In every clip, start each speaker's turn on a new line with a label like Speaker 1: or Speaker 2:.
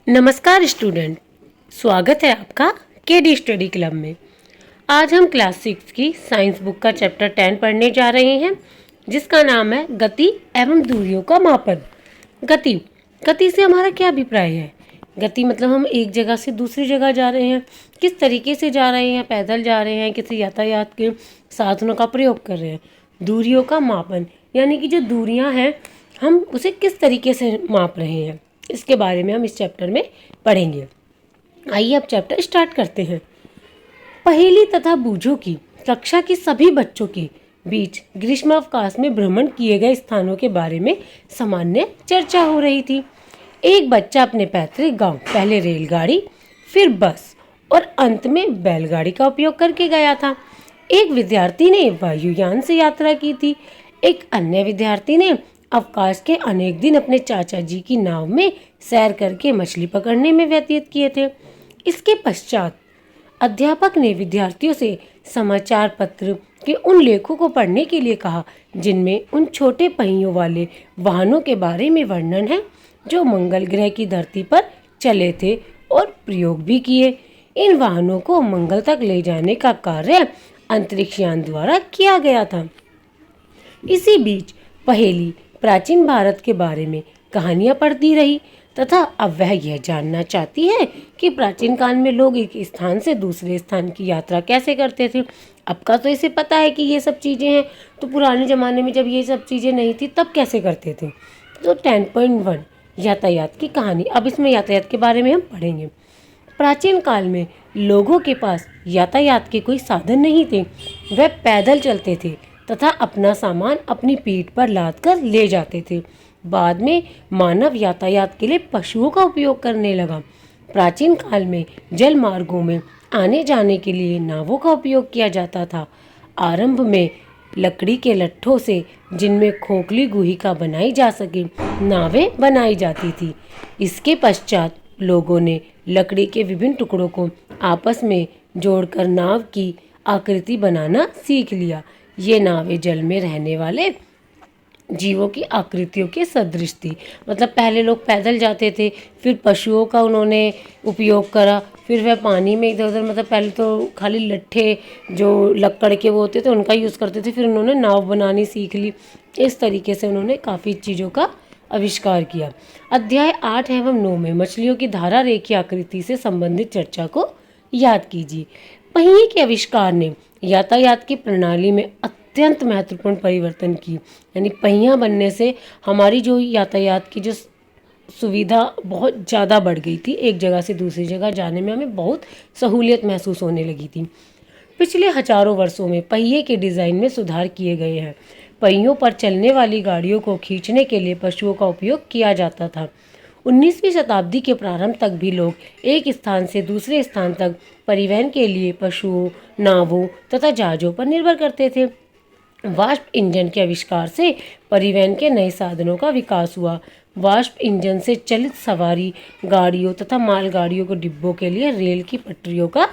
Speaker 1: नमस्कार स्टूडेंट, स्वागत है आपका केडी स्टडी क्लब में। आज हम क्लास 6 की साइंस बुक का चैप्टर 10 पढ़ने जा रहे हैं, जिसका नाम है गति एवं दूरियों का मापन। गति से हमारा क्या अभिप्राय है? गति मतलब हम एक जगह से दूसरी जगह जा रहे हैं, किस तरीके से जा रहे हैं, पैदल जा रहे हैं, किसी यातायात के साधनों का प्रयोग कर रहे हैं। दूरियों का मापन यानी कि जो दूरियां हैं हम उसे किस तरीके से माप रहे हैं, इसके बारे में हम इस चैप्टर में पढ़ेंगे। आइए अब चैप्टर स्टार्ट करते हैं। पहेली तथा बूझों की कक्षा के सभी बच्चों के बीच ग्रीष्मावकाश में भ्रमण किए गए स्थानों के बारे में सामान्य चर्चा हो रही थी। एक बच्चा अपने पैतृक गांव पहले रेलगाड़ी, फिर बस और अंत में बैलगाड़ी का उपयोग करके गया था। एक विद्यार्थी ने वायुयान से यात्रा की थी। एक अन्य विद्यार्थी ने अवकाश के अनेक दिन अपने चाचा जी की नाव में सैर करके मछली पकड़ने में व्यतीत किए थे। इसके पश्चात अध्यापक ने विद्यार्थियों से समाचार पत्र के उन लेखों को पढ़ने के लिए कहा जिनमें उन छोटे पहियों वाले वाहनों के बारे में वर्णन है जो मंगल ग्रह की धरती पर चले थे और प्रयोग भी किए। इन वाहनों को मंगल तक ले जाने का कार्य अंतरिक्ष यान द्वारा किया गया था। इसी बीच पहेली प्राचीन भारत के बारे में कहानियां पढ़ती रही तथा अब वह यह जानना चाहती है कि प्राचीन काल में लोग एक स्थान से दूसरे स्थान की यात्रा कैसे करते थे। अब का तो इसे पता है कि ये सब चीज़ें हैं, तो पुराने ज़माने में जब ये सब चीज़ें नहीं थी तब कैसे करते थे। तो 10.1 यातायात की कहानी, अब इसमें यातायात के बारे में हम पढ़ेंगे। प्राचीन काल में लोगों के पास यातायात के कोई साधन नहीं थे। वह पैदल चलते थे तथा अपना सामान अपनी पीठ पर लाद कर ले जाते थे। बाद में मानव यातायात के लिए पशुओं का उपयोग करने लगा। प्राचीन काल में जल मार्गों में आने जाने के लिए नावों का उपयोग किया जाता था। आरंभ में लकड़ी के लट्ठों से, जिनमें खोखली गुहिका बनाई जा सके, नावें बनाई जाती थी। इसके पश्चात लोगों ने लकड़ी के विभिन्न टुकड़ों को आपस में जोड़कर नाव की आकृति बनाना सीख लिया। ये नावें जल में रहने वाले जीवों की आकृतियों के सदृश थी। मतलब पहले लोग पैदल जाते थे, फिर पशुओं का उन्होंने उपयोग करा, फिर वह पानी में इधर उधर, मतलब पहले तो खाली लट्ठे जो लक्कड़ के वो होते थे उनका यूज़ करते थे, फिर उन्होंने नाव बनानी सीख ली। इस तरीके से उन्होंने काफ़ी चीज़ों का आविष्कार किया। अध्याय 8 एवं 9 में मछलियों की धारा रेखी आकृति से संबंधित चर्चा को याद कीजिए। पहिए के आविष्कार ने यातायात की प्रणाली में अत्यंत महत्वपूर्ण परिवर्तन की। यानी पहिया बनने से हमारी जो यातायात की जो सुविधा बहुत ज़्यादा बढ़ गई थी। एक जगह से दूसरी जगह जाने में हमें बहुत सहूलियत महसूस होने लगी थी। पिछले हजारों वर्षों में पहिए के डिज़ाइन में सुधार किए गए हैं। पहियों पर चलने वाली गाड़ियों को खींचने के लिए पशुओं का उपयोग किया जाता था। 19वीं शताब्दी के प्रारंभ तक भी लोग एक स्थान से दूसरे स्थान तक परिवहन के लिए पशुओं, नावों तथा जहाज़ों पर निर्भर करते थे। वाष्प इंजन के आविष्कार से परिवहन के नए साधनों का विकास हुआ। वाष्प इंजन से चलित सवारी गाड़ियों तथा मालगाड़ियों के डिब्बों के लिए रेल की पटरियों का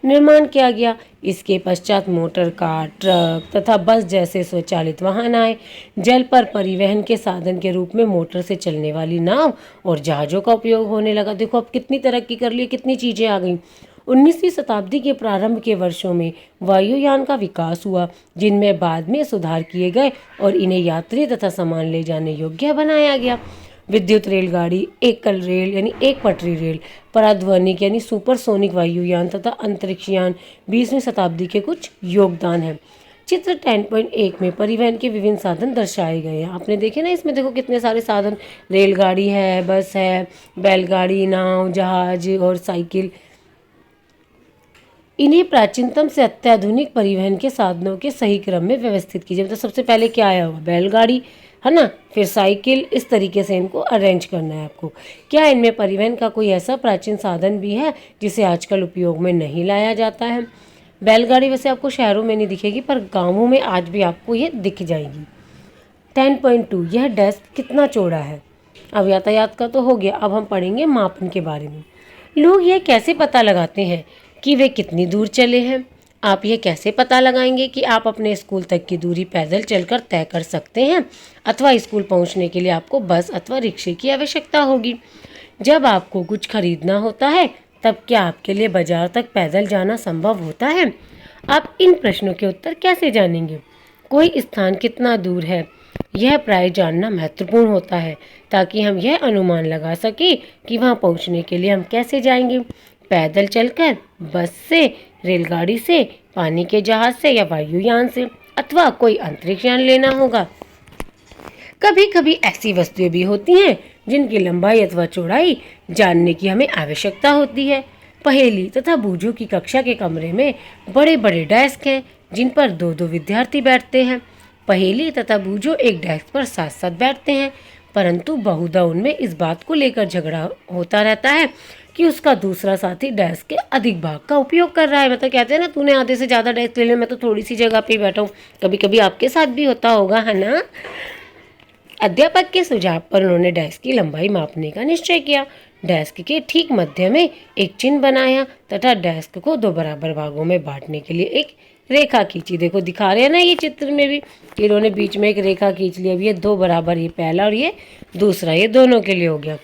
Speaker 1: निर्माण किया गया। इसके पश्चात मोटर कार, ट्रक तथा बस जैसे स्वचालित वाहन आए। जल पर परिवहन के साधन के रूप में मोटर से चलने वाली नाव और जहाज़ों का उपयोग होने लगा। देखो अब कितनी तरक्की कर ली, कितनी चीज़ें आ गई। 19वीं शताब्दी के प्रारंभ के वर्षों में वायुयान का विकास हुआ, जिनमें बाद में सुधार किए गए और इन्हें यात्री तथा सामान ले जाने योग्य बनाया गया। विद्युत रेलगाड़ी, एकल रेल यानी एक पटरी रेल, पराध्वनिक यानी सुपरसोनिक वायुयान तथा अंतरिक्षयान 20वीं शताब्दी के कुछ योगदान हैं। चित्र 10.1 में परिवहन के विभिन्न साधन दर्शाए गए हैं। आपने देखे ना, इसमें देखो कितने सारे साधन, रेलगाड़ी है, बस है, बैलगाड़ी, नाव, जहाज और साइकिल। इन्हें प्राचीनतम से अत्याधुनिक परिवहन के साधनों के सही क्रम में व्यवस्थित कीजिए। मतलब सबसे पहले क्या आया हुआ, बैलगाड़ी है ना, फिर साइकिल, इस तरीके से इनको अरेंज करना है आपको। क्या इनमें परिवहन का कोई ऐसा प्राचीन साधन भी है जिसे आजकल उपयोग में नहीं लाया जाता है? बैलगाड़ी वैसे आपको शहरों में नहीं दिखेगी, पर गाँवों में आज भी आपको ये दिख जाएगी। 10.2 यह डेस्क कितना चौड़ा है? अब यातायात का तो हो गया, अब हम पढ़ेंगे मापन के बारे में। लोग यह कैसे पता लगाते हैं कि वे कितनी दूर चले हैं? आप यह कैसे पता लगाएंगे कि आप अपने स्कूल तक की दूरी पैदल चलकर तय कर सकते हैं अथवा स्कूल पहुंचने के लिए आपको बस अथवा रिक्शे की आवश्यकता होगी? जब आपको कुछ खरीदना होता है तब क्या आपके लिए बाजार तक पैदल जाना संभव होता है? आप इन प्रश्नों के उत्तर कैसे जानेंगे? कोई स्थान कितना दूर है, यह प्राय जानना महत्वपूर्ण होता है ताकि हम यह अनुमान लगा सकें कि वहां पहुंचने के लिए हम कैसे जाएंगे। पैदल चलकर, बस से, रेलगाड़ी से, पानी के जहाज से या वायुयान से, अथवा कोई अंतरिक्ष यान लेना होगा। कभी कभी ऐसी वस्तुएं भी होती हैं जिनकी लंबाई अथवा चौड़ाई जानने की हमें आवश्यकता होती है। पहेली तथा बूझों की कक्षा के कमरे में बड़े बड़े डेस्क हैं जिन पर दो दो विद्यार्थी बैठते हैं। पहेली तथा बूझो एक डेस्क पर साथ साथ बैठते हैं, परंतु बहुधा उनमें इस बात को लेकर झगड़ा होता रहता है कि उसका दूसरा साथी डेस्क के अधिक भाग का उपयोग कर रहा है। मतलब कहते हैं ना, तूने आधे से ज़्यादा डेस्क ले लिया, मैं तो थोड़ी सी जगह पे ही बैठा हूँ। कभी कभी आपके साथ भी होता होगा, है ना। अध्यापक के सुझाव पर उन्होंने डेस्क की लंबाई मापने का निश्चय किया। डेस्क के ठीक मध्य में एक चिन्ह बनाया तथा डेस्क को दो बराबर भागों में बांटने के लिए एक रेखा खींची। देखो दिखा रहे हैं ना ये चित्र में भी, इन्होंने बीच में एक रेखा खींच ली। अब ये दो बराबर, ये पहला और ये दूसरा, ये दोनों के लिए हो गया।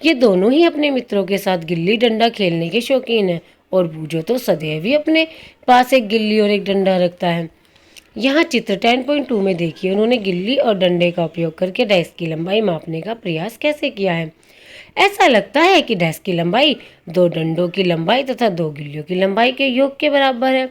Speaker 1: ये दोनों ही अपने मित्रों के साथ गिल्ली डंडा खेलने के शौकीन हैं और बूझो तो सदैव ही अपने पास एक गिल्ली और एक डंडा रखता है। यहाँ चित्र 10.2 में देखिए, उन्होंने गिल्ली और डंडे का उपयोग करके डेस्क की लंबाई मापने का प्रयास कैसे किया है। ऐसा लगता है कि डेस्क की लंबाई दो डंडों की लंबाई तथा दो गिल्लियों की लंबाई के योग के बराबर है।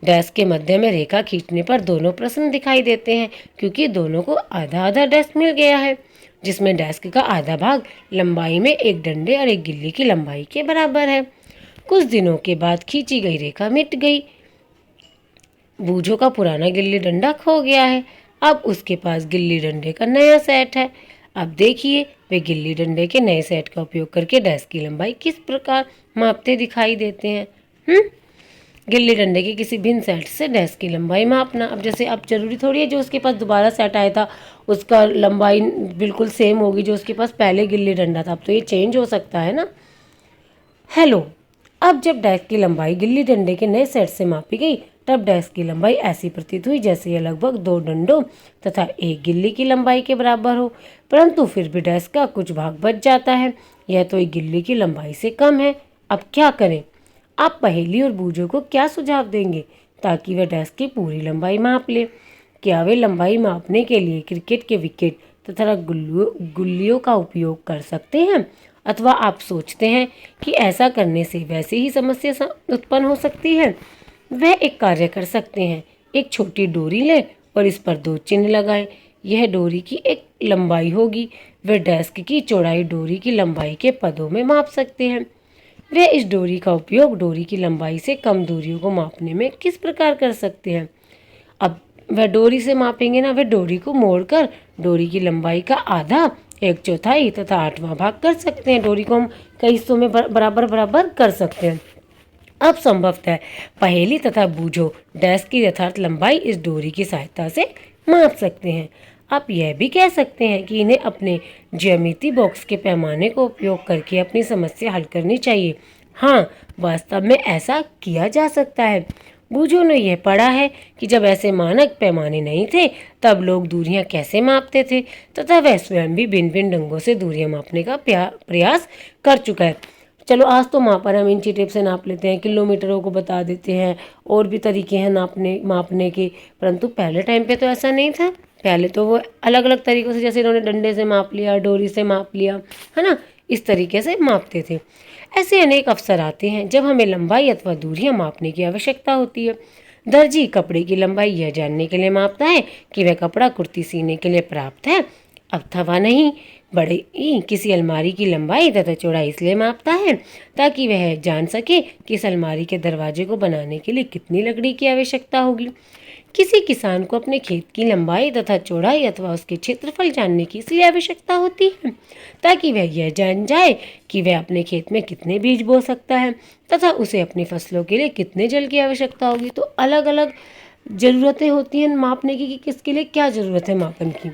Speaker 1: डेस्क के मध्य में रेखा खींचने पर दोनों प्रश्न दिखाई देते हैं क्योंकि दोनों को आधा आधा डेस्क मिल गया है, जिसमें डेस्क का आधा भाग लंबाई में एक डंडे और एक गिल्ली की लंबाई के बराबर है। कुछ दिनों के बाद खींची गई रेखा मिट गई। बूझो का पुराना गिल्ली डंडा खो गया है। अब उसके पास गिल्ली डंडे का नया सेट है। अब देखिए वे गिल्ली डंडे के नए सेट का उपयोग करके डेस्क की लंबाई किस प्रकार मापते दिखाई देते हैं। गिल्ली डंडे के किसी भिन्न सेट से डेस्क की लंबाई मापना। अब जैसे अब जरूरी थोड़ी है जो उसके पास दोबारा सेट आया था उसका लंबाई बिल्कुल सेम होगी जो उसके पास पहले गिल्ली डंडा था। अब तो ये चेंज हो सकता है ना। हेलो, अब जब डेस्क की लंबाई गिल्ली डंडे के नए सेट से मापी गई तब डेस्क की लंबाई ऐसी प्रतीत हुई जैसे यह लगभग दो डंडों तथा एक गिल्ली की लंबाई के बराबर हो, परंतु फिर भी डेस्क का कुछ भाग बच जाता है। यह तो एक गिल्ली की लंबाई से कम है। अब क्या करें? आप पहेली और बूझों को क्या सुझाव देंगे ताकि वह डेस्क की पूरी लंबाई माप ले? क्या वे लंबाई मापने के लिए क्रिकेट के विकेट तथा गुल्लियों का उपयोग कर सकते हैं, अथवा आप सोचते हैं कि ऐसा करने से वैसे ही समस्या उत्पन्न हो सकती है? वह एक कार्य कर सकते हैं, एक छोटी डोरी लें और इस पर दो चिन्ह लगाएं। यह डोरी की एक लंबाई होगी। वे डेस्क की चौड़ाई डोरी की लंबाई के पदों में माप सकते हैं। वे इस डोरी का उपयोग डोरी की लंबाई से कम दूरियों को मापने में किस प्रकार कर सकते हैं? अब वह डोरी से मापेंगे ना, वह डोरी को मोड़कर डोरी की लंबाई का आधा, एक चौथाई तथा आठवां भाग कर सकते हैं। डोरी को हम कई हिस्सों में बराबर बराबर कर सकते हैं। अब संभवतः पहेली तथा बूझो डेस्क की यथार्थ लंबाई इस डोरी की सहायता से माप सकते हैं। आप यह भी कह सकते हैं कि इन्हें अपने ज्यामिति बॉक्स के पैमाने को उपयोग करके अपनी समस्या हल करनी चाहिए। हाँ, वास्तव में ऐसा किया जा सकता है। बूझो ने यह पढ़ा है कि जब ऐसे मानक पैमाने नहीं थे तब लोग दूरियां कैसे मापते थे तथा वह स्वयं भी भिन्न भिन्न ढंगों से दूरियां मापने का प्रयास कर चुका है। चलो आज तो मापर हम इंची टेप से नाप लेते हैं, किलोमीटरों को बता देते हैं, और भी तरीके हैं मापने के, परंतु पहले टाइम पे तो ऐसा नहीं था। पहले तो वो अलग अलग तरीक़ों से, जैसे इन्होंने डंडे से माप लिया, डोरी से माप लिया, है ना, इस तरीके से मापते थे। ऐसे अनेक अवसर आते हैं जब हमें लंबाई अथवा दूरियां मापने की आवश्यकता होती है। दर्जी कपड़े की लंबाई यह जानने के लिए मापता है कि वह कपड़ा कुर्ती सीने के लिए पर्याप्त है अथवा नहीं। बड़ी किसी अलमारी की लंबाई तथा चौड़ाई इसलिए मापता है ताकि वह जान सके कि इस अलमारी के दरवाजे को बनाने के लिए कितनी लकड़ी की आवश्यकता होगी। किसी किसान को अपने खेत की लंबाई तथा चौड़ाई अथवा उसके क्षेत्रफल जानने की इसलिए आवश्यकता होती है ताकि वह यह जान जाए कि वह अपने खेत में कितने बीज बो सकता है तथा उसे अपनी फसलों के लिए कितने जल की आवश्यकता होगी। तो अलग अलग ज़रूरतें होती हैं मापने की कि किसके लिए क्या ज़रूरत है मापन की।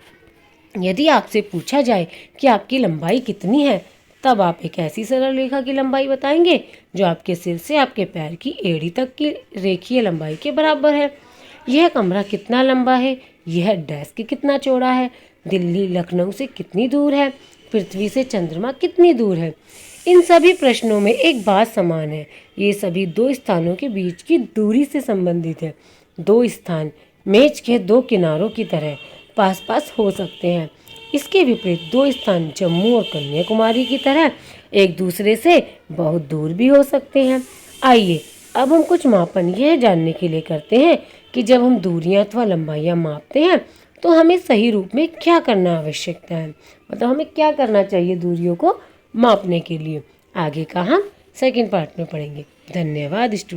Speaker 1: यदि आपसे पूछा जाए कि आपकी लंबाई कितनी है, तब आप एक ऐसी सरल रेखा की लंबाई बताएंगे जो आपके सिर से आपके पैर की एड़ी तक की रेखीय लंबाई के बराबर है। यह कमरा कितना लंबा है, यह डेस्क कितना चौड़ा है, दिल्ली लखनऊ से कितनी दूर है, पृथ्वी से चंद्रमा कितनी दूर है? इन सभी प्रश्नों में एक बात समान है, ये सभी दो स्थानों के बीच की दूरी से संबंधित है। दो स्थान मेज के दो किनारों की तरह पास पास हो सकते हैं। इसके विपरीत दो स्थान जम्मू और कन्याकुमारी की तरह एक दूसरे से बहुत दूर भी हो सकते हैं। आइए अब हम कुछ मापन यह जानने के लिए करते हैं कि जब हम दूरियां अथवा लंबाइयां मापते हैं तो हमें सही रूप में क्या करना आवश्यकता है, मतलब हमें क्या करना चाहिए दूरियों को मापने के लिए। आगे का हम सेकंड पार्ट में पढ़ेंगे। धन्यवाद स्टूडेंट।